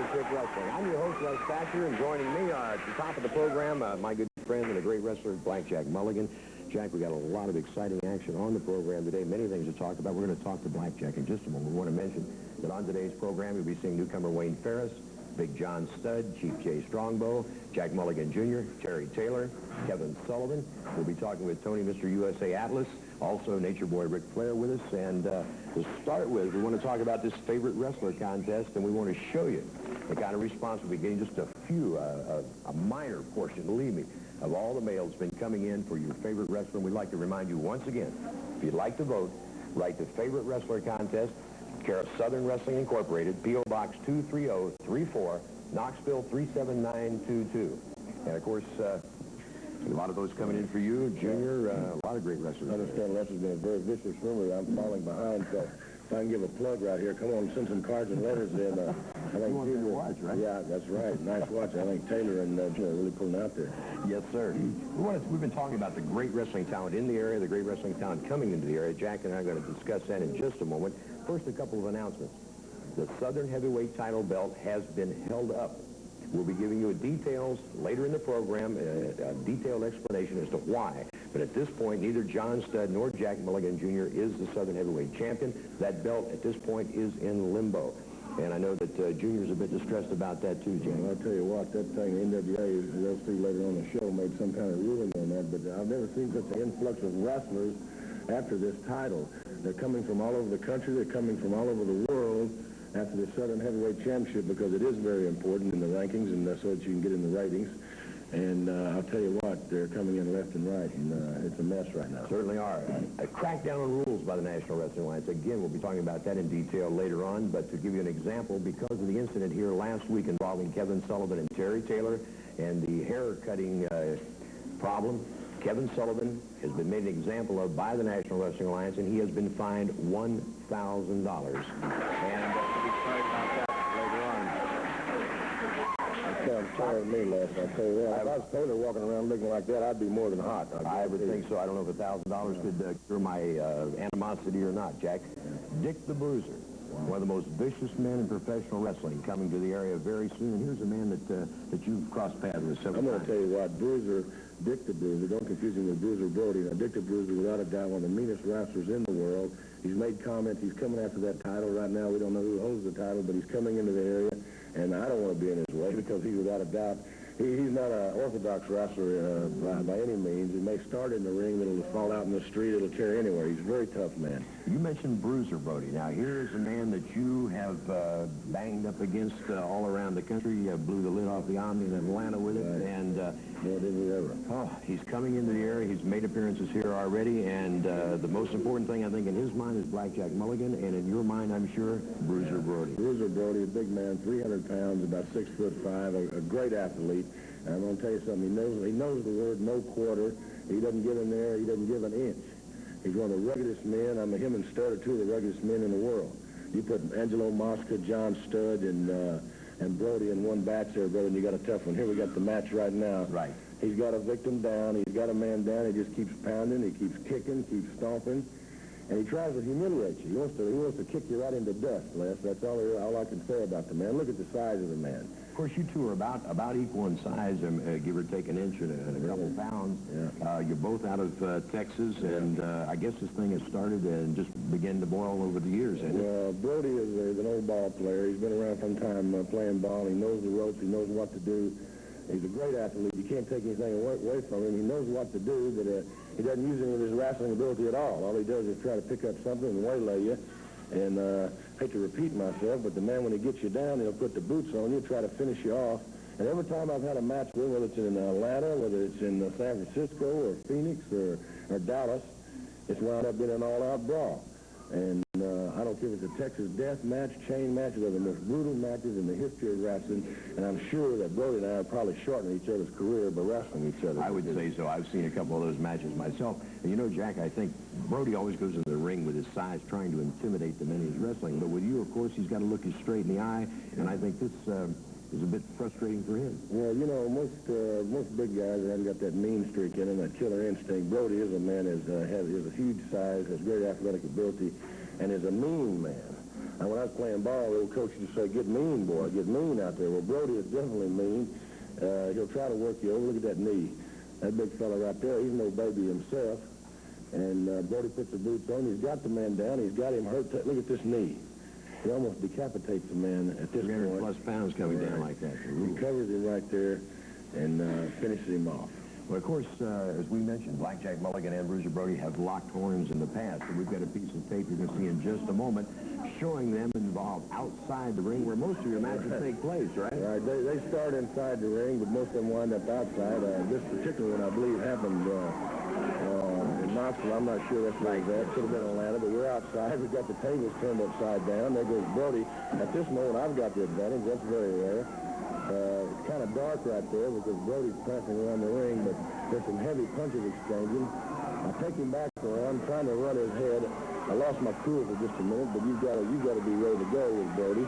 Championship Wrestling. I'm your host, Les Thatcher, and joining me at the top of the program, my good friend and a great wrestler, Blackjack Mulligan. Jack, we got a lot of exciting action on the program today. Many things to talk about. We're going to talk to Blackjack in just a moment. We want to mention that on today's program, you'll be seeing newcomer Wayne Ferris, Big John Studd, Chief Jay Strongbow, Jack Mulligan Jr., Terry Taylor, Kevin Sullivan. We'll be talking with Tony, Mr. USA Atlas, also Nature Boy Ric Flair with us. And to start with, we want to talk about this favorite wrestler contest, and we want to show you the kind of response we'll be getting. Just a minor portion, believe me, of all the mail's been coming in for your favorite wrestler. And we'd like to remind you once again, if you'd like to vote, write the favorite wrestler contest, care of Southern Wrestling Incorporated, P.O. Box 23034, Knoxville 37922. And of course, a lot of those coming in for you, Junior, a lot of great wrestlers. I understand wrestling's been a very vicious rumor. I'm falling behind, so if I can give a plug right here, come on, send some cards and letters in. I think you want your watch, right? Yeah, that's right. Nice watch. I think Taylor and Junior are really pulling out there. Yes, sir. We've been talking about the great wrestling talent in the area, the great wrestling talent coming into the area. Jack and I are going to discuss that in just a moment. First, a couple of announcements. The Southern Heavyweight title belt has been held up. We'll be giving you details later in the program, a detailed explanation as to why. But at this point, neither John Studd nor Jack Mulligan Jr. is the Southern Heavyweight champion. That belt at this point is in limbo. And I know that Junior's a bit distressed about that too, Jack. Well, I'll tell you what, that thing, NWA, they'll see later on the show, made some kind of ruling on that. But I've never seen such an influx of wrestlers after this title. They're coming from all over the country. They're coming from all over the world after the Southern Heavyweight Championship, because it is very important in the rankings and so that you can get in the ratings. And I'll tell you what, they're coming in left and right, and it's a mess right now. Certainly are. A crackdown on rules by the National Wrestling Alliance. Again, we'll be talking about that in detail later on, but to give you an example, because of the incident here last week involving Kevin Sullivan and Terry Taylor and the hair-cutting problem, Kevin Sullivan has been made an example of by the National Wrestling Alliance, and he has been fined $1,000. And we'll be talking about that later on. Sounds tired of me, Les. I'll tell you that. If I was Taylor walking around looking like that, I'd be more than hot. I would think so. I don't know if $1,000 could cure my animosity or not, Jack. Dick the Bruiser, one of the most vicious men in professional wrestling, coming to the area very soon. And here's a man that you've crossed paths with several times. I'm going to tell you what, Dick the Bruiser, don't confuse him with Bruiser Brody. Now, Dick the Bruiser, without a doubt, one of the meanest wrestlers in the world. He's made comments. He's coming after that title right now. We don't know who holds the title, but he's coming into the area. And I don't want to be in his way because he's, without a doubt, he's not an orthodox wrestler by any means. He may start in the ring, but it'll fall out in the street. It'll carry anywhere. He's a very tough man. You mentioned Bruiser Brody. Now, here's a man that you have banged up against all around the country. You blew the lid off the Omni in Atlanta with it. Right. And More than we ever. Oh, he's coming into the area. He's made appearances here already. And the most important thing, I think, in his mind is Blackjack Mulligan. And in your mind, I'm sure, Bruiser Brody. Bruiser Brody, a big man, 300 pounds, about 6'5", a great athlete. And I'm going to tell you something. He knows the word no quarter. He doesn't give in there. He doesn't give an inch. He's one of the ruggedest men. I mean, him and Studd are two of the ruggedest men in the world. You put Angelo Mosca, John Studd, and Brody in one batch there, brother, and you got a tough one. Here we got the match right now. Right. He's got a victim down. He's got a man down. He just keeps pounding. He keeps kicking, keeps stomping. And he tries to humiliate you. He wants to kick you right into dust, Les. That's all I can say about the man. Look at the size of the man. Of course, you two are about equal in size, give or take an inch and a couple pounds. Yeah. You're both out of Texas, and I guess this thing has started and just began to boil over the years, hasn't it? Well, Brody is an old ball player. He's been around some time playing ball. He knows the ropes. He knows what to do. He's a great athlete. You can't take anything away from him. He knows what to do, but he doesn't use any of his wrestling ability at all. All he does is try to pick up something and waylay you. And I hate to repeat myself, but the man, when he gets you down, he'll put the boots on you, try to finish you off. And every time I've had a match with him, whether it's in Atlanta, whether it's in San Francisco or Phoenix or Dallas, it's wound up being an all-out brawl. And I don't care if it's a Texas death match, chain match, they're the most brutal matches in the history of wrestling. And I'm sure that Brody and I are probably shortening each other's career by wrestling each other. I would say so. I've seen a couple of those matches myself. And you know, Jack, I think Brody always goes into the ring with his size, trying to intimidate the men he's wrestling. But with you, of course, he's got to look you straight in the eye. And I think this is a bit frustrating for him. Well, you know, most big guys haven't got that mean streak in them, that killer instinct. Brody is a man has a huge size, has great athletic ability, and is a mean man. And when I was playing ball, the old coach used to say, get mean, boy, get mean out there. Well, Brody is definitely mean. He'll try to work you over. Look at that knee. That big fella right there, he's no baby himself. And Brody puts the boots on. He's got the man down. He's got him hurt. Look at this knee. He almost decapitates the man at this 300 point. plus pounds coming down like that. He covers him right there and finishes him off. Well, of course, as we mentioned, Blackjack Mulligan and Bruiser Brody have locked horns in the past. And we've got a piece of tape you're going to see in just a moment showing them involved outside the ring where most of your matches take place, right? Right. They start inside the ring, but most of them wind up outside. This particular one, I believe, happened in Knoxville. I'm not sure that's right. That could have been Atlanta, but we're outside. We've got the tables turned upside down. There goes Brody. At this moment, I've got the advantage. That's very rare. It's kind of dark right there because Brody's passing around the ring, but there's some heavy punches exchanging. I take him back around, trying to run his head. I lost my cool for just a minute, but you've got to be ready to go with Brody.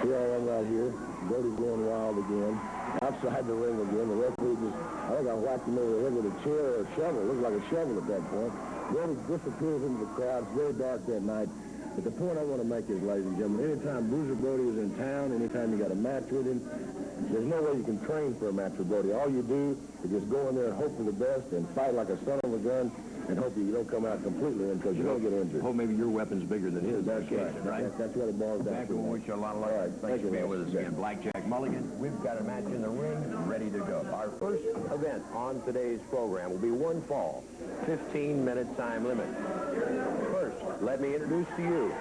Here I am right here. Brody's going wild again. Outside the ring again. The referee just, I think I whacked him over the head with a chair or a shovel. It looked like a shovel at that point. Brody disappears into the crowd. It's very dark that night. But the point I want to make is, ladies and gentlemen, anytime Bruiser Brody is in town, anytime you got a match with him, there's no way you can train for a match with Brody. All you do is just go in there and hope for the best and fight like a son of a gun and hope you don't come out completely in because you don't get injured. Hope maybe your weapon's bigger than his. That's right. That's what it boils down to. Back, we'll wish you a lot of luck. All right. Thanks for being with us again. Blackjack Mulligan, we've got a match in the ring ready to go. Our first event on today's program will be one fall, 15-minute time limit. First, let me introduce to you,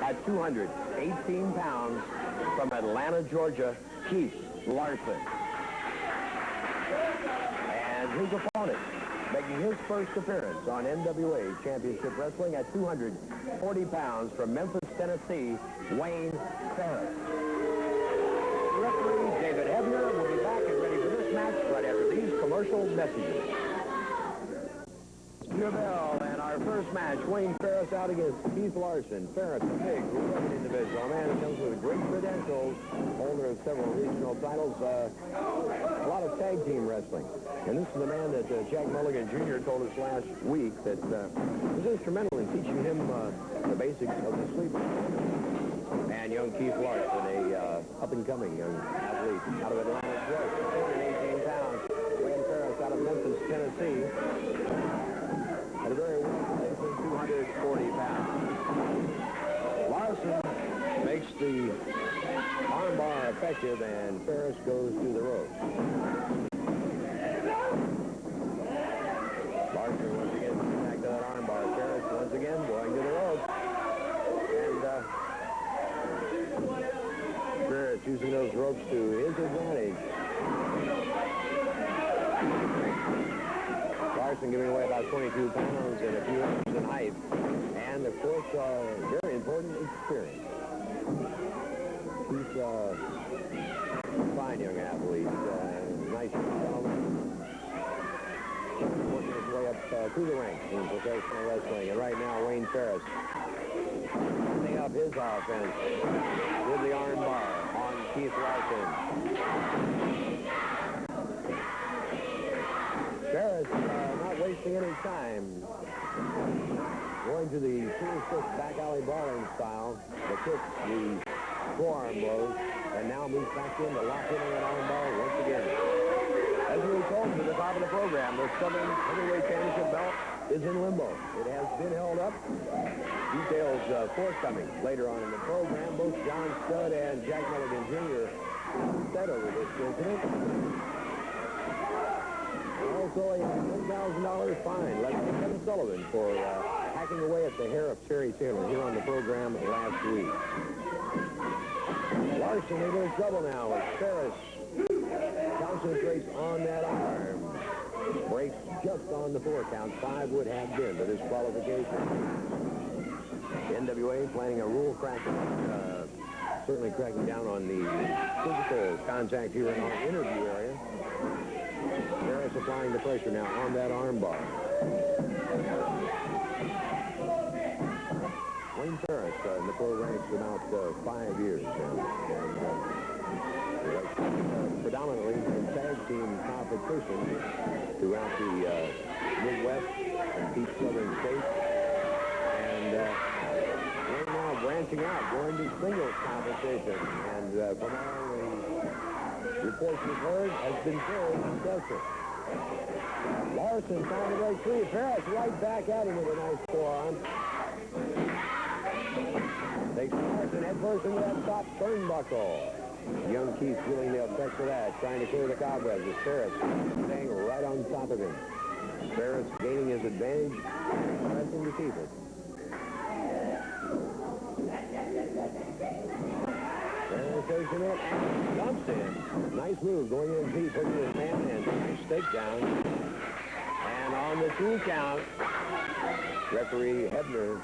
at 218 pounds, from Atlanta, Georgia, Keith Larson. And his opponent, making his first appearance on NWA Championship Wrestling at 240 pounds, from Memphis, Tennessee, Wayne Ferris. Referee David Hebner will be back and ready for this match right after these commercial messages. Your bell, and our first match, Wayne Ferris out against Keith Larson. Ferris, a big, rugged individual, a man who comes with great credentials, holder of several regional titles, a lot of tag team wrestling. And this is the man that Jack Mulligan Jr. told us last week that was instrumental in teaching him the basics of the sleeper. And young Keith Larson, a up-and-coming young athlete out of Atlanta, Georgia, 218 pounds. Wayne Ferris out of Memphis, Tennessee. At a very well-placed 240 pounds. Larson makes the armbar effective, and Ferris goes to the ropes. Larson once again back to that armbar. Ferris once again going to the ropes. And Ferris using those ropes to his advantage. Larson giving away about 22 pounds and a few inches in height. And, of course, very important experience. He's a fine young athlete. Nice gentleman. Working his way up through the ranks in professional wrestling. And right now, Wayne Ferris setting up his offense with the armbar on Keith Larson. Ferris not wasting any time. Going to the 3-6 back alley brawling style. The kicks, the forearm blows, and now moves back in to lock in an armbar once again. As we told you at the top of the program, the Southern Heavyweight Championship belt is in limbo. It has been held up. Details forthcoming later on in the program. Both John Studd and Jack Mulligan Jr. said over this incident. Also a $1,000 fine left to Kevin Sullivan for hacking away at the hair of Terry Taylor here on the program last week. Larson in little trouble now as Ferris concentrates on that arm. Breaks just on the 4 count. 5 would have been the disqualification. The NWA planning a rule cracking, certainly cracking down on the physical contact here in our interview area. Ferris applying the pressure now on that armbar. Wayne Ferris in the pro ranks about 5 years now. And predominantly in tag team competition throughout the Midwest and deep southern states. And we're now branching launching out, going to singles competition. And from all the reports we've heard, has been very successful. Larson trying to break free. Ferris right back at him with a nice forearm. Takes Larson head first into that top turnbuckle. Young Keith feeling the effects of that, trying to clear the cobwebs as Ferris staying right on top of him. Ferris gaining his advantage, pressing to keep it. Ferris takes him in and jumps in. Nice move going in deep, putting his man in. Nice stake down. And on the 2 count, referee Hebner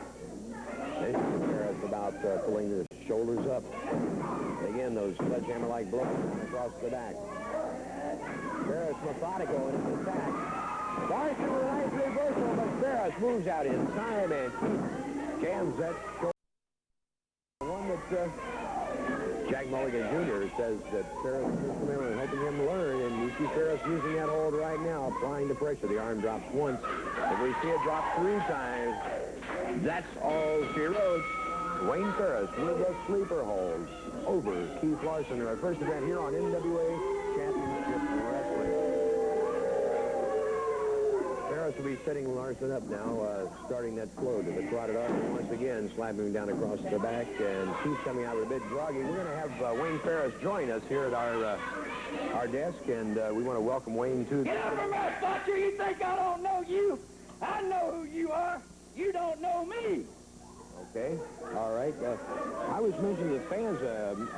mentioned Ferris about pulling his shoulders up. Again, those sledgehammer-like blows across the back. Ferris methodical in his attack. Larson with a nice reversal, but Ferris moves out in time and jams that shoulder. One that Jack Mulligan Jr. says that Ferris is instrumental in helping him learn, and you see Ferris using that hold right now, applying the pressure. The arm drops once. If we see it drop 3 times, that's all she wrote. Wayne Ferris with a sleeper hold over Keith Larson in our first event here on NWA Championship Wrestling. Ferris will be setting Larson up now, starting that flow to the carotid artery once again, slapping him down across the back, and Keith coming out a bit groggy. We're going to have Wayne Ferris join us here at our desk, and we want to welcome Wayne to... Get over my Thatcher! You think I don't know you? I know who you are. You don't know me. Okay, all right. I was mentioning to the fans...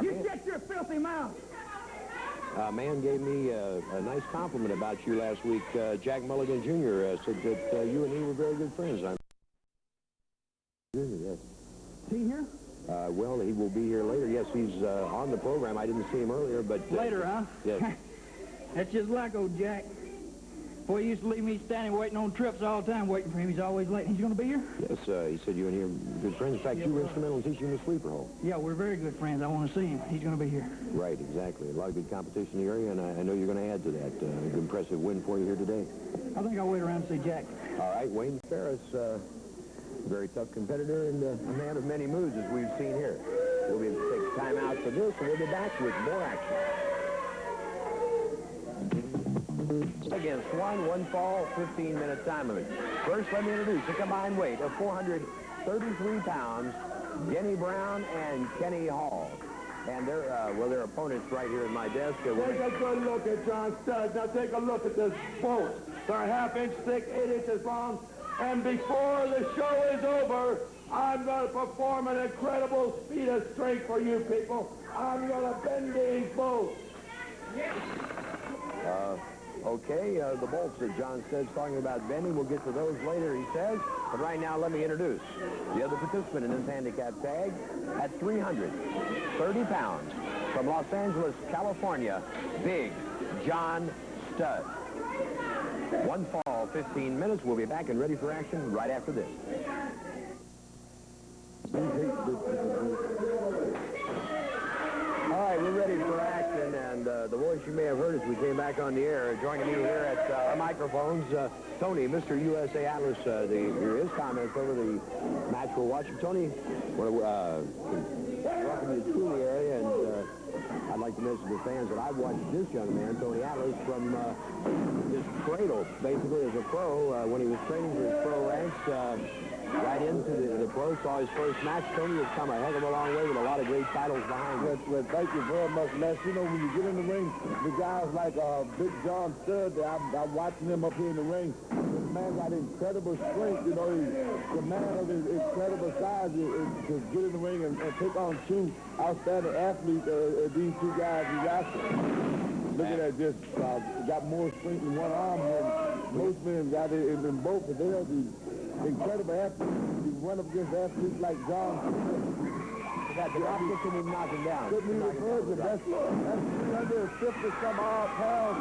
You shut your filthy mouth. A man gave me a nice compliment about you last week. Jack Mulligan Jr. Said that you and he were very good friends. Yes. Is he here? Well, he will be here later. Yes, he's on the program. I didn't see him earlier, but... Later, huh? Yes. That's just like old Jack. Boy, he used to leave me standing waiting on trips all the time, waiting for him. He's always late. He's going to be here? Yes, he said you and he are good friends. In fact, you were instrumental in teaching him the sleeper hold. Yeah, we're very good friends. I want to see him. He's going to be here. Right, exactly. A lot of good competition in the area, and I know you're going to add to that. An impressive win for you here today. I think I'll wait around and see Jack. All right, Wayne Ferris, very tough competitor and a man of many moods, as we've seen here. We'll be take time out for this, and we'll be back with more action. Against one fall, 15-minute time limit. First, let me introduce the combined weight of 433 pounds, Denny Brown and Kenny Hall. And their opponents right here at my desk. Take a good look at John Studd. Now take a look at this boat. They're a half-inch thick, 8 inches long. And before the show is over, I'm going to perform an incredible speed of strength for you people. I'm going to bend these bolts. Okay, the bolts that John Stead's talking about bending, we'll get to those later, he says. But right now, let me introduce the other participant in this handicap tag at 330 pounds from Los Angeles, California, Big John Studd. 1 fall, 15 minutes. We'll be back and ready for action right after this. All right, we're ready for action, and the voice you may have heard as we came back on the air, joining me here at our microphones, Tony, Mr. USA Atlas, his comments over the match we're watching. Tony, welcome you to the area, and I'd like to mention to the fans that I've watched this young man, Tony Atlas, from his cradle, basically as a pro, when he was training for his pro ranks, right into the pro, saw his first match. Tony has come a heck of a long way with a lot of great titles behind him. Well, thank you very much, Les. You know, when you get in the ring, the guys like Big John Studd, I'm watching him up here in the ring. This man got incredible strength. You know, the man of his incredible size is to get in the ring and take on 2 outstanding athletes. These 2 guys he got. Look at that, just got more strength in one arm than most men got in both. But they are these incredible athletes. You run up against athletes like John. That the opposite can even knock him down. Couldn't even refer to that's 350-some odd pounds.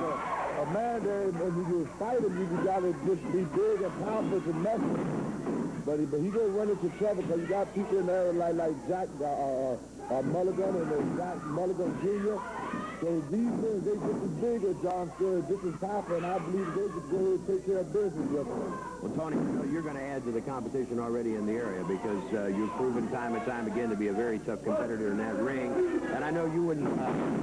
A man there, and when you fight him, you got to just be big and powerful to mess with him. But he gonna run into trouble because you got people in there like Jack Mulligan and Jack Mulligan Jr. So these things, they just as big as John Stud, just as tougher, and I believe they could go ahead and take care of business with them. Well, Tony, you know, you're going to add to the competition already in the area because you've proven time and time again to be a very tough competitor in that ring. And I know you wouldn't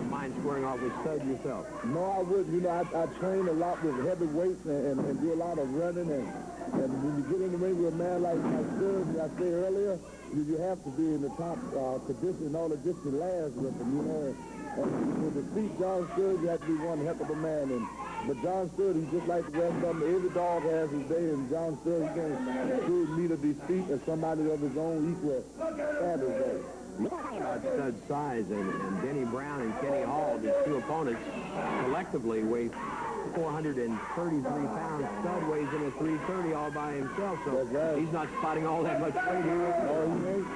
mind squaring off with Stud yourself. No, I wouldn't. You know, I train a lot with heavy weights and do a lot of running. And when you get in the ring with a man like Stud, as I said earlier, you have to be in the top condition in order just to last with him, you know. And to defeat John Stud, you have to be one heck of a man. But John Stud, he's just like the rest of them. Every dog has his day, and John Stud, he can't meet a defeat as somebody of his own equal standard. Stud's size and Denny Brown and Kenny Hall, these two opponents, collectively weigh 433 pounds. Stud weighs in at 330 all by himself, so right. He's not spotting all that much weight here. No, he ain't.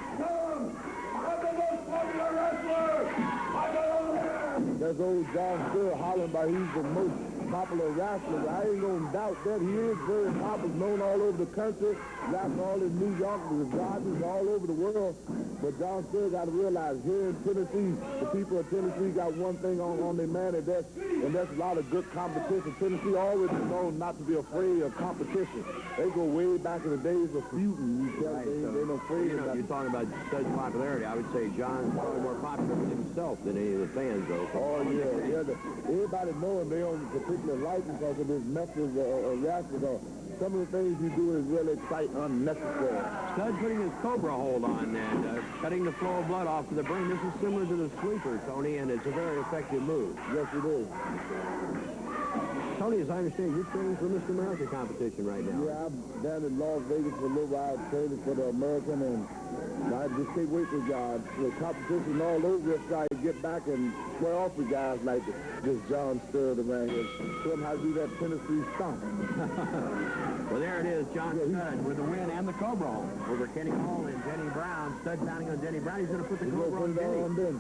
There's old John Stud hollering about he's the most popular wrestler. I ain't gonna doubt that. He is very popular, known all over the country, wrestling all in New York, the Dodgers, all over the world. But John Stud got to realize here in Tennessee, the people of Tennessee got one thing on their man, and that's a lot of good competition. Tennessee always been known not to be afraid of competition. They go way back in the days of feuding. Right, they're not afraid of that. You're talking about Stud's popularity. I would say John's probably more popular with himself than any of the fans, though. Oh, yeah. Everybody know him. They don't particularly like him because of his methods of wrestling. Some of the things he do is really quite unnecessary. Stud putting his cobra hold on and cutting the flow of blood off to the brain. This is similar to the sweeper, Tony, and it's a very effective move. Yes, it is. Tony, as I understand, you're training for Mr. America competition right now. Yeah, I'm down in Las Vegas for a little while training for the American, and I just can't wait for guys. The competition all over, try to get back and square off with guys like this John Stud around here. Show him how to do that Tennessee stomp. Well, there it is, John Stud with the win and the cobra hold over Kenny Hall and Denny Brown. Stud pounding on Denny Brown. He's going to put the cobra on Denny.